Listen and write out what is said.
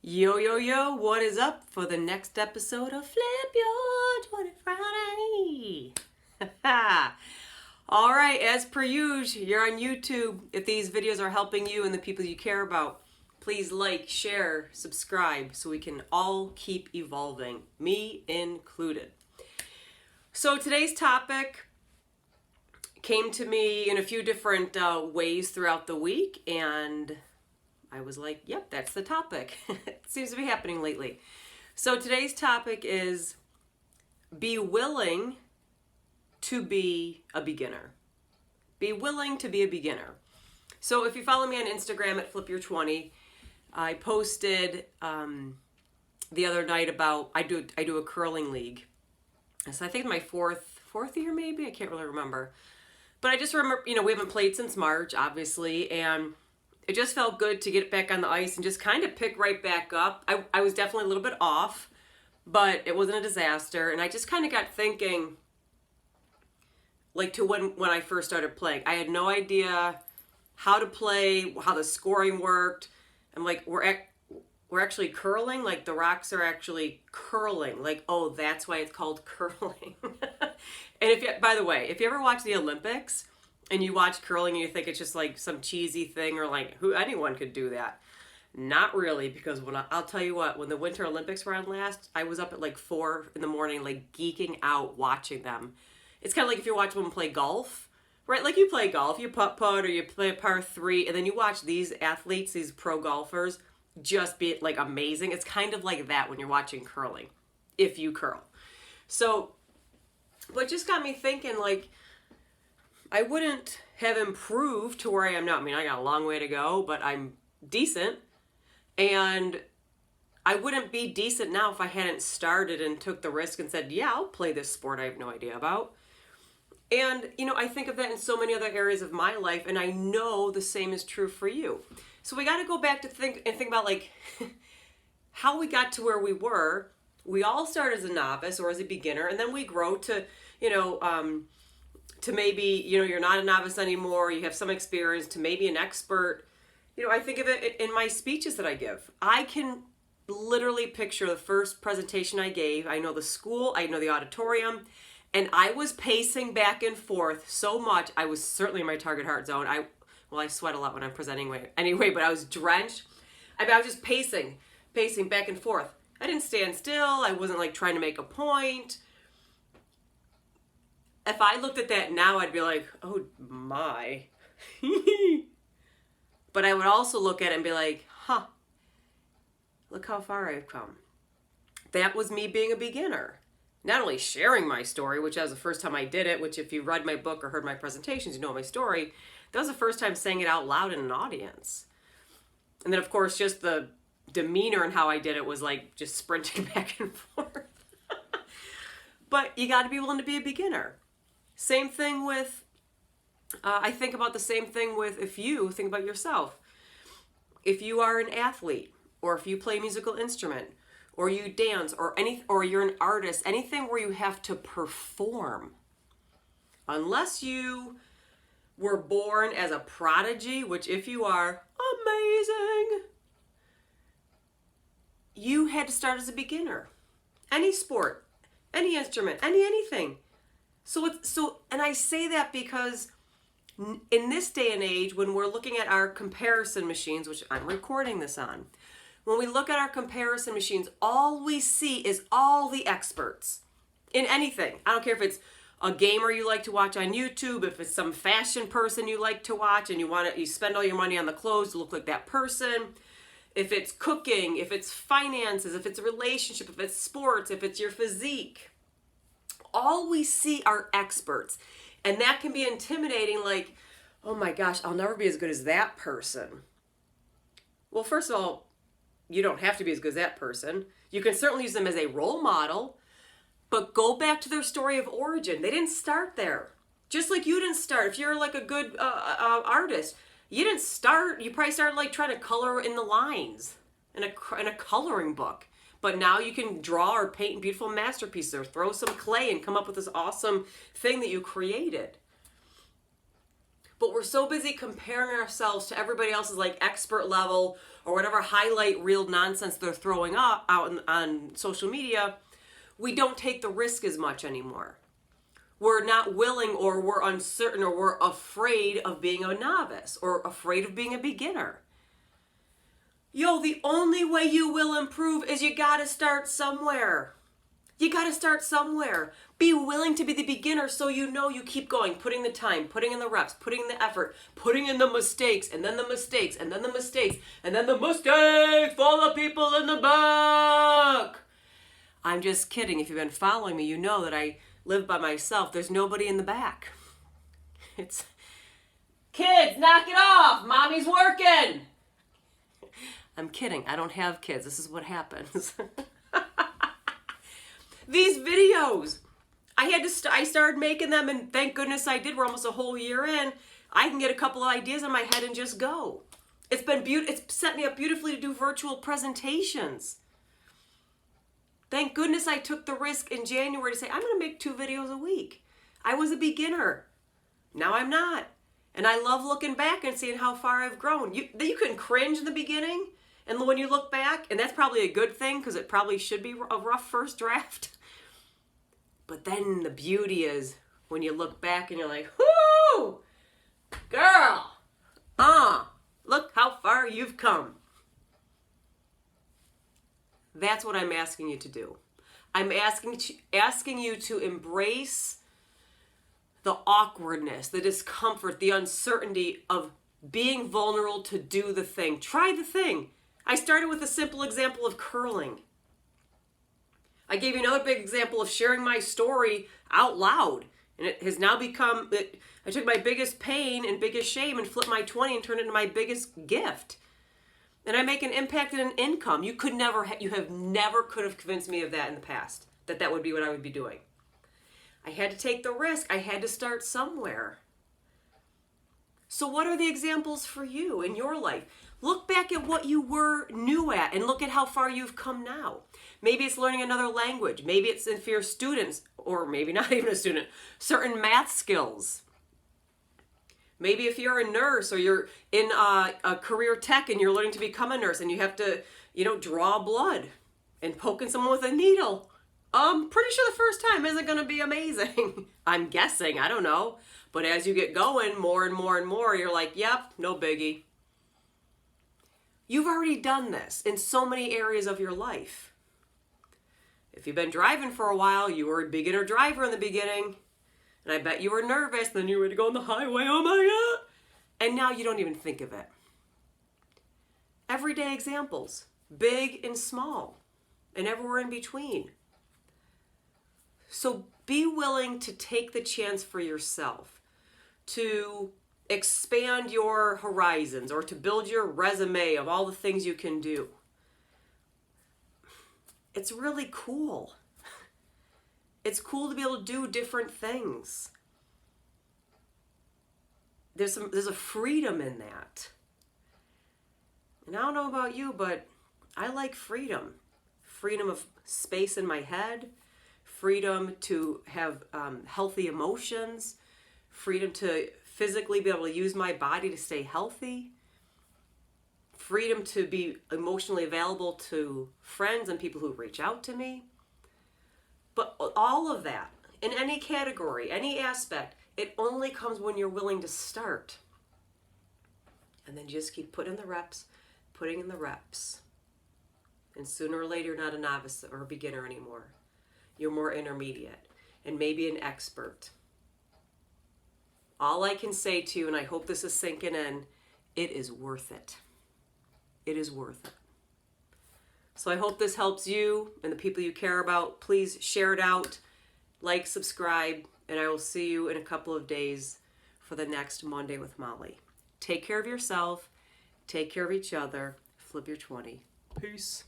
Yo, yo, yo, what is up for the next episode of Flip Your 20 Friday? All right, as per usual, you're on YouTube. If these videos are helping you and the people you care about, please like, share, subscribe so we can all keep evolving, me included. So today's topic came to me in a few different ways throughout the week, and I was like, yep, that's the topic. It seems to be happening lately. So today's topic is be willing to be a beginner. Be willing to be a beginner. So if you follow me on Instagram at FlipYour20, I posted the other night about I do a curling league. So I think my fourth year maybe, I can't really remember. But I just remember, we haven't played since March, obviously, and it just felt good to get back on the ice and just kind of pick right back up. I was definitely a little bit off, but it wasn't a disaster. And I just kind of got thinking, like, to when I first started playing. I had no idea how to play, how the scoring worked. I'm like, we're actually curling? Like, the rocks are actually curling. Like, oh, that's why it's called curling. And by the way, if you ever watch the Olympics, and you watch curling and you think it's just like some cheesy thing or like anyone could do that. Not really, because I'll tell you what, when the Winter Olympics were on last, I was up at like 4 in the morning, like geeking out watching them. It's kind of like if you watch them play golf, right? Like you play golf, you putt-putt or you play a par 3, and then you watch these athletes, these pro golfers, just be like amazing. It's kind of like that when you're watching curling, if you curl. So, but it just got me thinking, like, I wouldn't have improved to where I am now. I mean, I got a long way to go, but I'm decent. And I wouldn't be decent now if I hadn't started and took the risk and said, yeah, I'll play this sport I have no idea about. And, I think of that in so many other areas of my life, and I know the same is true for you. So we got to go back to think about, like, how we got to where we were. We all start as a novice or as a beginner, and then we grow to, to maybe, you're not a novice anymore, you have some experience, to maybe an expert. I think of it in my speeches that I give. I can literally picture the first presentation I gave. I know the school, I know the auditorium, and I was pacing back and forth so much. I was certainly in my target heart zone. I sweat a lot when I'm presenting anyway, but I was drenched. I was just pacing back and forth. I didn't stand still. I wasn't like trying to make a point. If I looked at that now, I'd be like, oh my. But I would also look at it and be like, look how far I've come. That was me being a beginner. Not only sharing my story, which that was the first time I did it, which if you read my book or heard my presentations, you know my story. That was the first time saying it out loud in an audience. And then, of course, just the demeanor and how I did it was like just sprinting back and forth. But you got to be willing to be a beginner. Same thing with, I think about the same thing with if you think about yourself. If you are an athlete, or if you play a musical instrument, or you dance, or you're an artist, anything where you have to perform, unless you were born as a prodigy, which if you are, amazing, you had to start as a beginner. Any sport, any instrument, anything. And I say that because in this day and age, when we're looking at our comparison machines, which I'm recording this on, when we look at our comparison machines, all we see is all the experts in anything. I don't care if it's a gamer you like to watch on YouTube, if it's some fashion person you like to watch and you spend all your money on the clothes to look like that person. If it's cooking, if it's finances, if it's a relationship, if it's sports, if it's your physique. All we see are experts. And that can be intimidating, like, oh my gosh, I'll never be as good as that person. Well, first of all, you don't have to be as good as that person. You can certainly use them as a role model, but go back to their story of origin. They didn't start there. Just like you didn't start. If you're like a good artist, you probably started like trying to color in the lines in a coloring book. But now you can draw or paint beautiful masterpieces or throw some clay and come up with this awesome thing that you created. But we're so busy comparing ourselves to everybody else's like expert level or whatever highlight reel nonsense they're throwing up out on social media, we don't take the risk as much anymore. We're not willing, or we're uncertain, or we're afraid of being a novice or afraid of being a beginner. Yo, the only way you will improve is you gotta start somewhere. You gotta start somewhere. Be willing to be the beginner so you know you keep going, putting the time, putting in the reps, putting in the effort, putting in the mistakes, and then the mistakes, and then the mistakes, and then the mistakes for the people in the back. I'm just kidding. If you've been following me, you know that I live by myself. There's nobody in the back. It's, kids, knock it off. Mommy's working. I'm kidding. I don't have kids. This is what happens. These videos, I started making them, and thank goodness I did. We're almost a whole year in. I can get a couple of ideas in my head and just go. It's set me up beautifully to do virtual presentations. Thank goodness I took the risk in January to say, I'm going to make 2 videos a week. I was a beginner. Now I'm not. And I love looking back and seeing how far I've grown. You can cringe in the beginning, and when you look back, and that's probably a good thing because it probably should be a rough first draft. But then the beauty is when you look back and you're like, whoo, girl, look how far you've come. That's what I'm asking you to do. I'm asking you to embrace the awkwardness, the discomfort, the uncertainty of being vulnerable to do the thing. Try the thing. I started with a simple example of curling. I gave you another big example of sharing my story out loud. And it has now become, I took my biggest pain and biggest shame and flipped my 20 and turned it into my biggest gift. And I make an impact and an income. You could have convinced me of that in the past, that would be what I would be doing. I had to take the risk. I had to start somewhere. So what are the examples for you in your life? Look back at what you were new at and look at how far you've come now. Maybe it's learning another language. Maybe it's if you're students, or maybe not even a student, certain math skills. Maybe if you're a nurse or you're in a career tech and you're learning to become a nurse and you have to, draw blood and poking someone with a needle. I'm pretty sure the first time isn't going to be amazing. I'm guessing. I don't know. But as you get going more and more and more, you're like, yep, no biggie. You've already done this in so many areas of your life. If you've been driving for a while, you were a beginner driver in the beginning. And I bet you were nervous. Then you were to go on the highway. Oh my God. And now you don't even think of it. Everyday examples. Big and small. And everywhere in between. So be willing to take the chance for yourself. To expand your horizons. Or to build your resume of all the things you can do. It's really cool. It's cool to be able to do different things. There's a freedom in that. And I don't know about you, but I like freedom. Freedom of space in my head. Freedom to have healthy emotions. Freedom to physically be able to use my body to stay healthy. Freedom to be emotionally available to friends and people who reach out to me. But all of that, in any category, any aspect, it only comes when you're willing to start. And then just keep putting in the reps. And sooner or later, you're not a novice or a beginner anymore. You're more intermediate and maybe an expert. All I can say to you, and I hope this is sinking in, it is worth it. It is worth it. So I hope this helps you and the people you care about. Please share it out, like, subscribe, and I will see you in a couple of days for the next Monday with Molly. Take care of yourself. Take care of each other. Flip your 20. Peace.